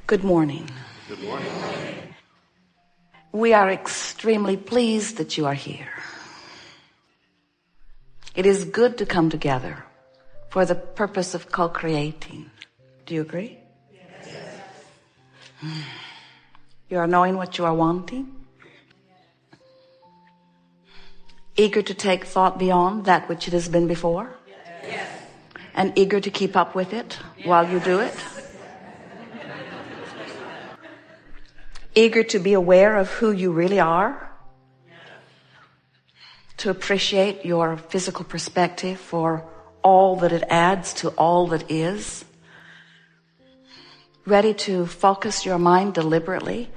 Good morning. Good morning. We are extremely pleased that you are here. It is good to come together for the purpose of co-creating. Do you agree? Yes. You are knowing what you are wanting? Eager to take thought beyond that which it has been before? Yes. And eager to keep up with it while you do it? Eager to be aware of who you really are? To appreciate your physical perspective for all that it adds to all that is? Ready to focus your mind deliberately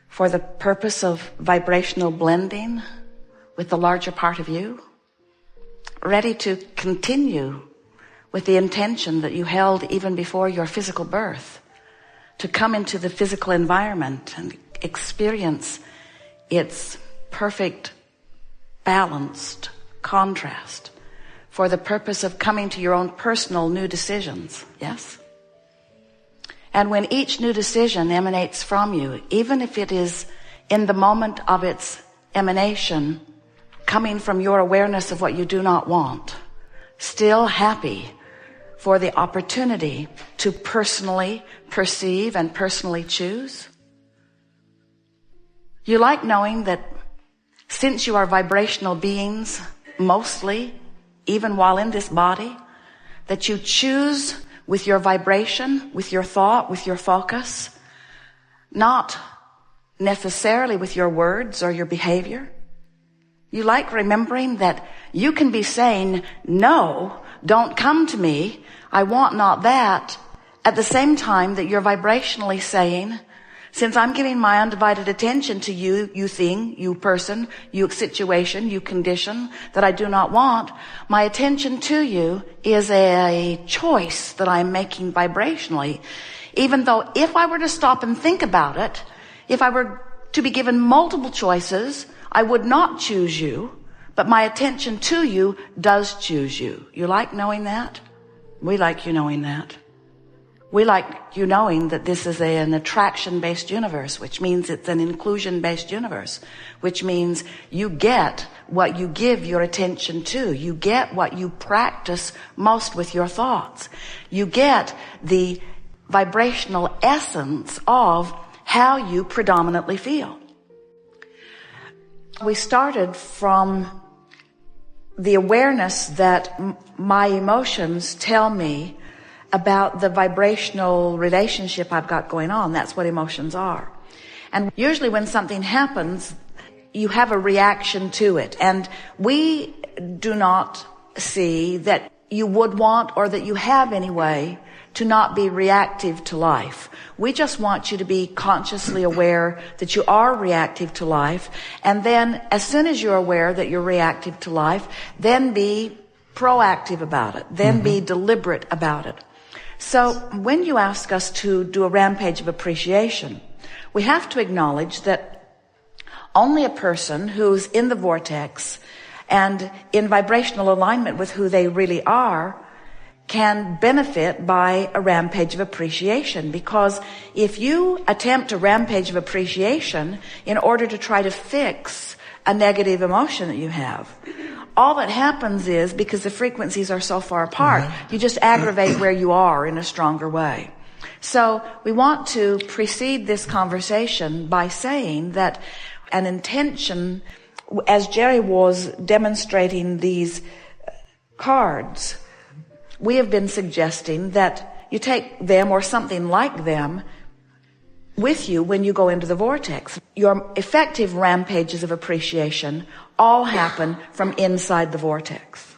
for the purpose of vibrational blending with the larger part of you? Ready to continue with the intention that you held even before your physical birth, to come into the physical environment and experience its perfect, balanced contrast for the purpose of coming to your own personal new decisions, yes? And when each new decision emanates from you, even if it is in the moment of its emanation, coming from your awareness of what you do not want, still happy for the opportunity to personally perceive and personally choose. You like knowing that since you are vibrational beings, mostly, even while in this body, that you choose with your vibration, with your thought, with your focus, not necessarily with your words or your behavior. You like remembering that you can be saying, no, don't come to me, I want not that, at the same time that you're vibrationally saying, since I'm giving my undivided attention to you, you thing, you person, you situation, you condition that I do not want, my attention to you is a choice that I'm making vibrationally. Even though if I were to stop and think about it, if I were to be given multiple choices, I would not choose you, but my attention to you does choose you. You like knowing that? We like you knowing that. We like you knowing that this is an attraction-based universe, which means it's an inclusion-based universe, which means you get what you give your attention to. You get what you practice most with your thoughts. You get the vibrational essence of how you predominantly feel. We started from the awareness that my emotions tell me about the vibrational relationship I've got going on. That's what emotions are. And usually when something happens, you have a reaction to it. And we do not see that you would want, or that you have anyway, to not be reactive to life. We just want you to be consciously aware that you are reactive to life. And then as soon as you're aware that you're reactive to life, then be proactive about it. Then be deliberate about it. So when you ask us to do a rampage of appreciation, we have to acknowledge that only a person who's in the vortex and in vibrational alignment with who they really are can benefit by a rampage of appreciation. Because if you attempt a rampage of appreciation in order to try to fix a negative emotion that you have, all that happens is, because the frequencies are so far apart, you just aggravate where you are in a stronger way. So we want to precede this conversation by saying that an intention, as Jerry was demonstrating these cards, we have been suggesting that you take them or something like them with you when you go into the vortex. Your effective rampages of appreciation all happen from inside the vortex.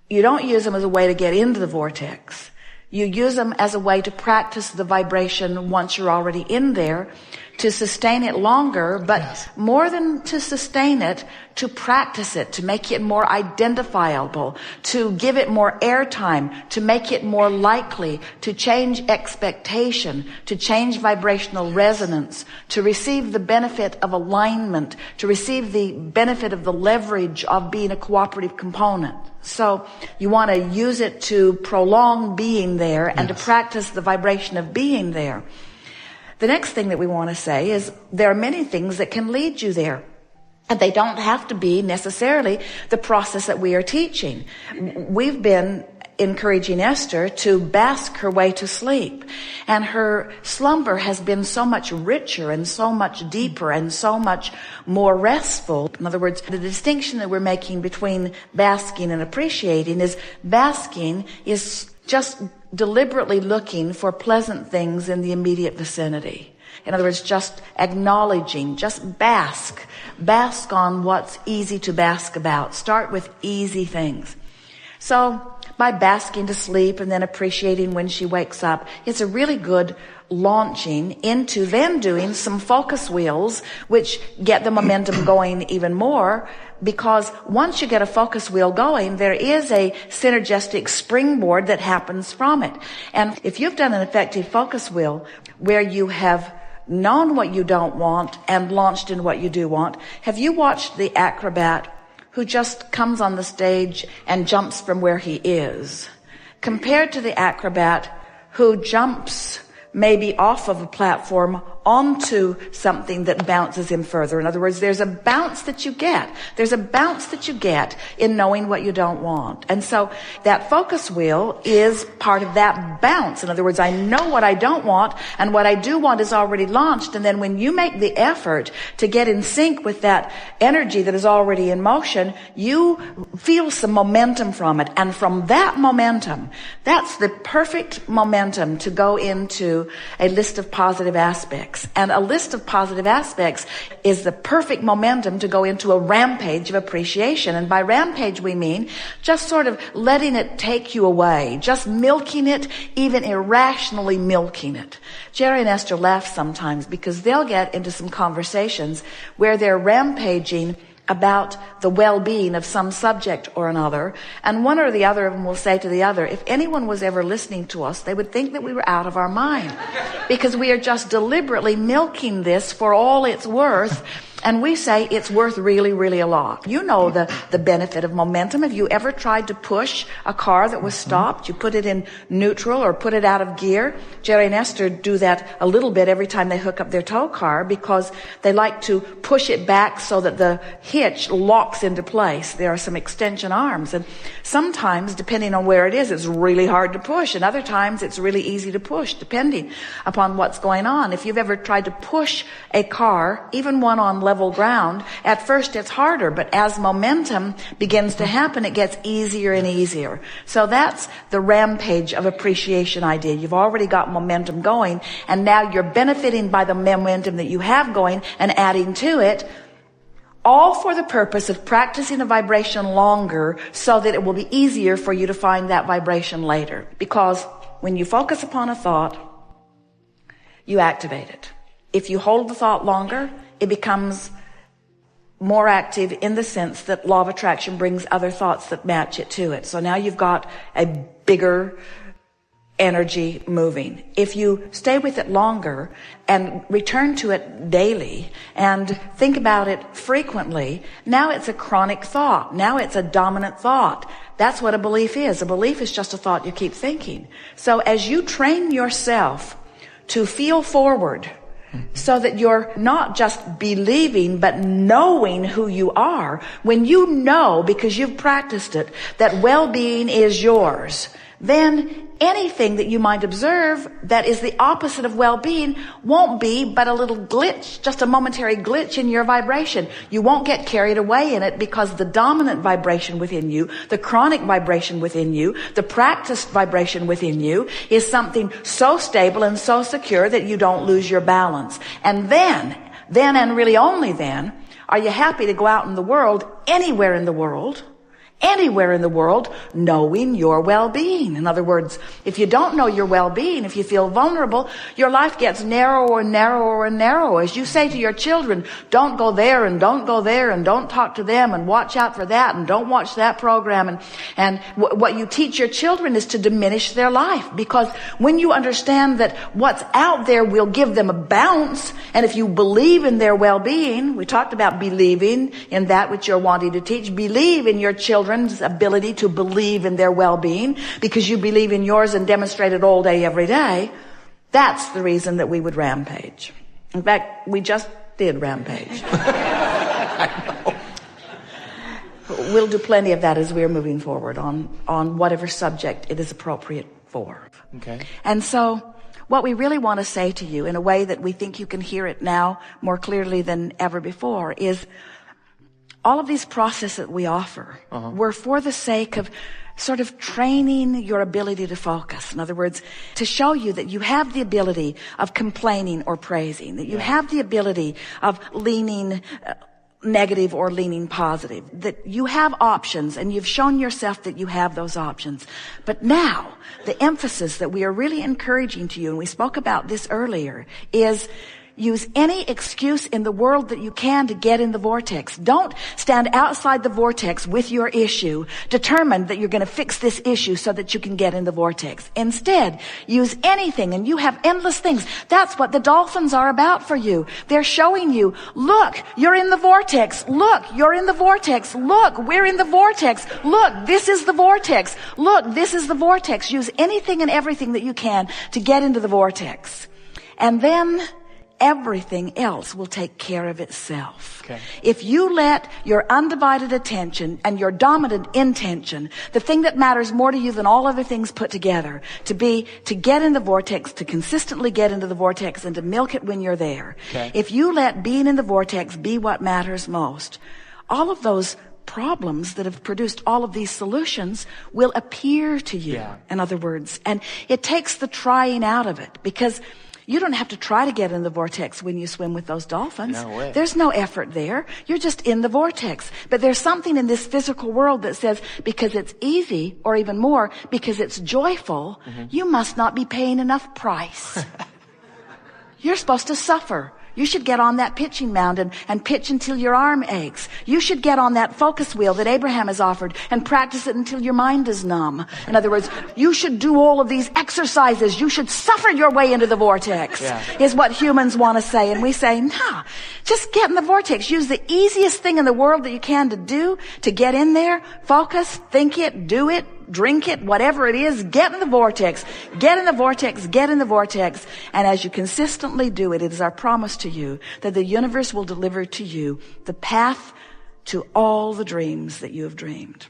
You don't use them as a way to get into the vortex. You use them as a way to practice the vibration once you're already in there, to sustain it longer, but more than to sustain it, to practice it, to make it more identifiable, to give it more airtime, to make it more likely, to change expectation, to change vibrational resonance, to receive the benefit of alignment, to receive the benefit of the leverage of being a cooperative component. So you want to use it to prolong being there and to practice the vibration of being there. The next thing that we want to say is there are many things that can lead you there. And they don't have to be necessarily the process that we are teaching. We've been encouraging Esther to bask her way to sleep. And her slumber has been so much richer and so much deeper and so much more restful. In other words, the distinction that we're making between basking and appreciating is basking is just deliberately looking for pleasant things in the immediate vicinity. In other words, just acknowledging, just bask. Bask on what's easy to bask about. Start with easy things. So, by basking to sleep and then appreciating when she wakes up, it's a really good launching into then doing some focus wheels, which get the momentum going even more, because once you get a focus wheel going, there is a synergistic springboard that happens from it. And if you've done an effective focus wheel where you have known what you don't want and launched in what you do want, have you watched the acrobat who just comes on the stage and jumps from where he is, compared to the acrobat who jumps maybe off of a platform onto something that bounces him further? In other words, there's a bounce that you get. There's a bounce that you get in knowing what you don't want. And so that focus wheel is part of that bounce. In other words, I know what I don't want, and what I do want is already launched. And then when you make the effort to get in sync with that energy that is already in motion, you feel some momentum from it. And from that momentum, that's the perfect momentum to go into a list of positive aspects. And a list of positive aspects is the perfect momentum to go into a rampage of appreciation. And by rampage, we mean just sort of letting it take you away, just milking it, even irrationally milking it. Jerry and Esther laugh sometimes because they'll get into some conversations where they're rampaging about the well-being of some subject or another, and one or the other of them will say to the other, if anyone was ever listening to us, they would think that we were out of our mind, because we are just deliberately milking this for all it's worth. And we say it's worth really, really a lot. You know the benefit of momentum. Have you ever tried to push a car that was stopped? You put it in neutral or put it out of gear. Jerry and Esther do that a little bit every time they hook up their tow car, because they like to push it back so that the hitch locks into place. There are some extension arms. And sometimes, depending on where it is, it's really hard to push. And other times, it's really easy to push, depending upon what's going on. If you've ever tried to push a car, even one on level ground, at first it's harder, but as momentum begins to happen, it gets easier and easier. So that's the rampage of appreciation idea. You've already got momentum going, and now you're benefiting by the momentum that you have going and adding to it, all for the purpose of practicing a vibration longer so that it will be easier for you to find that vibration later. Because when you focus upon a thought, you activate it. If you hold the thought longer, it becomes more active in the sense that law of attraction brings other thoughts that match it to it. So now you've got a bigger energy moving. If you stay with it longer and return to it daily and think about it frequently, now it's a chronic thought. Now it's a dominant thought. That's what a belief is. A belief is just a thought you keep thinking. So as you train yourself to feel forward, so that you're not just believing, but knowing who you are. When you know, because you've practiced it, that well-being is yours, then anything that you might observe that is the opposite of well-being won't be but a little glitch, just a momentary glitch in your vibration. You won't get carried away in it, because the dominant vibration within you, the chronic vibration within you, the practiced vibration within you is something so stable and so secure that you don't lose your balance. And then and really only then are you happy to go out in the world, anywhere in the world, knowing your well-being. In other words, if you don't know your well-being, if you feel vulnerable, your life gets narrower and narrower and narrower. As you say to your children, don't go there and don't go there and don't talk to them and watch out for that and don't watch that program. And what you teach your children is to diminish their life, because when you understand that what's out there will give them a bounce, and if you believe in their well-being, we talked about believing in that which you're wanting to teach, believe in your children's ability to believe in their well-being, because you believe in yours and demonstrate it all day, every day, That's the reason that we would rampage. In fact, we just did rampage. We'll do plenty of that as we're moving forward on whatever subject it is appropriate for. Okay. And so what we really want to say to you in a way that we think you can hear it now more clearly than ever before is all of these processes that we offer were for the sake of sort of training your ability to focus. In other words, to show you that you have the ability of complaining or praising, that you have the ability of leaning negative or leaning positive, that you have options and you've shown yourself that you have those options. But now the emphasis that we are really encouraging to you, and we spoke about this earlier, is use any excuse in the world that you can to get in the vortex. Don't stand outside the vortex with your issue, determined that you're going to fix this issue so that you can get in the vortex. Instead, use anything, and you have endless things. That's what the dolphins are about for you. They're showing you, look, you're in the vortex. Look, you're in the vortex. Look, we're in the vortex. Look, this is the vortex. Look, this is the vortex. Use anything and everything that you can to get into the vortex. And then everything else will take care of itself. Okay. If you let your undivided attention and your dominant intention, the thing that matters more to you than all other things put together, to get in the vortex, to consistently get into the vortex and to milk it when you're there. Okay. If you let being in the vortex be what matters most, all of those problems that have produced all of these solutions will appear to you, in other words. And it takes the trying out of it, because you don't have to try to get in the vortex when you swim with those dolphins. No way. There's no effort there. You're just in the vortex. But there's something in this physical world that says because it's easy, or even more, because it's joyful, you must not be paying enough price. You're supposed to suffer. You should get on that pitching mound and pitch until your arm aches. You should get on that focus wheel that Abraham has offered and practice it until your mind is numb. In other words, you should do all of these exercises. You should suffer your way into the vortex, is what humans want to say. And we say, no, just get in the vortex. Use the easiest thing in the world that you can to do to get in there. Focus, think it, do it. Drink it, whatever it is, get in the vortex. Get in the vortex, get in the vortex. And as you consistently do it, it is our promise to you that the universe will deliver to you the path to all the dreams that you have dreamed.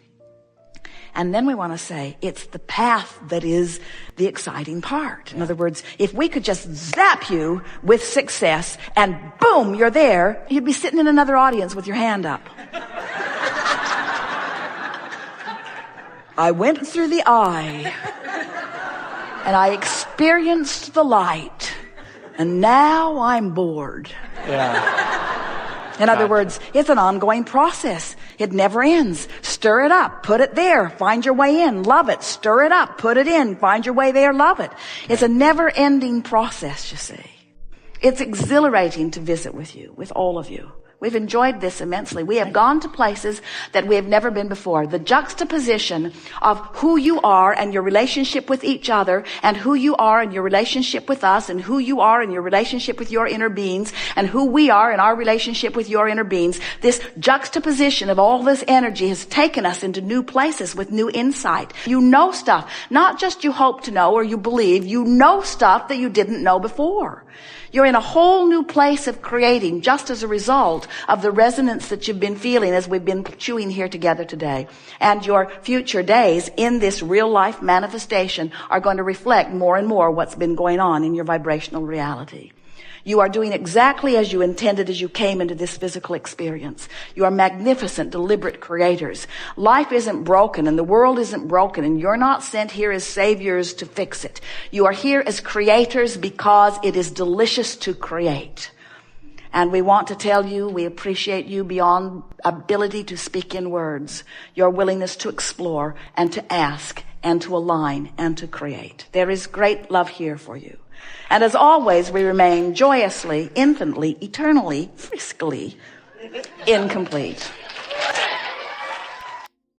And then we want to say it's the path that is the exciting part. In other words, if we could just zap you with success and boom, you're there, you'd be sitting in another audience with your hand up. I went through the eye and I experienced the light and now I'm bored. In other words, it's an ongoing process. It never ends. Stir it up, put it there, find your way in, love it, stir it up, put it in, find your way there, love it. It's a never-ending process, you see. It's exhilarating to visit with you, with all of you. We've enjoyed this immensely. We have gone to places that we have never been before. The juxtaposition of who you are and your relationship with each other, and who you are and your relationship with us, and who you are and your relationship with your inner beings, and who we are in our relationship with your inner beings. This juxtaposition of all this energy has taken us into new places with new insight. You know stuff, not just you hope to know or you believe, you know stuff that you didn't know before. You're in a whole new place of creating just as a result of the resonance that you've been feeling as we've been chewing here together today. And your future days in this real life manifestation are going to reflect more and more what's been going on in your vibrational reality. You are doing exactly as you intended as you came into this physical experience. You are magnificent, deliberate creators. Life isn't broken and the world isn't broken, and you're not sent here as saviors to fix it. You are here as creators because it is delicious to create. And we want to tell you, we appreciate you beyond ability to speak in words, your willingness to explore and to ask and to align and to create. There is great love here for you. And as always, we remain joyously, infinitely, eternally, friskily incomplete.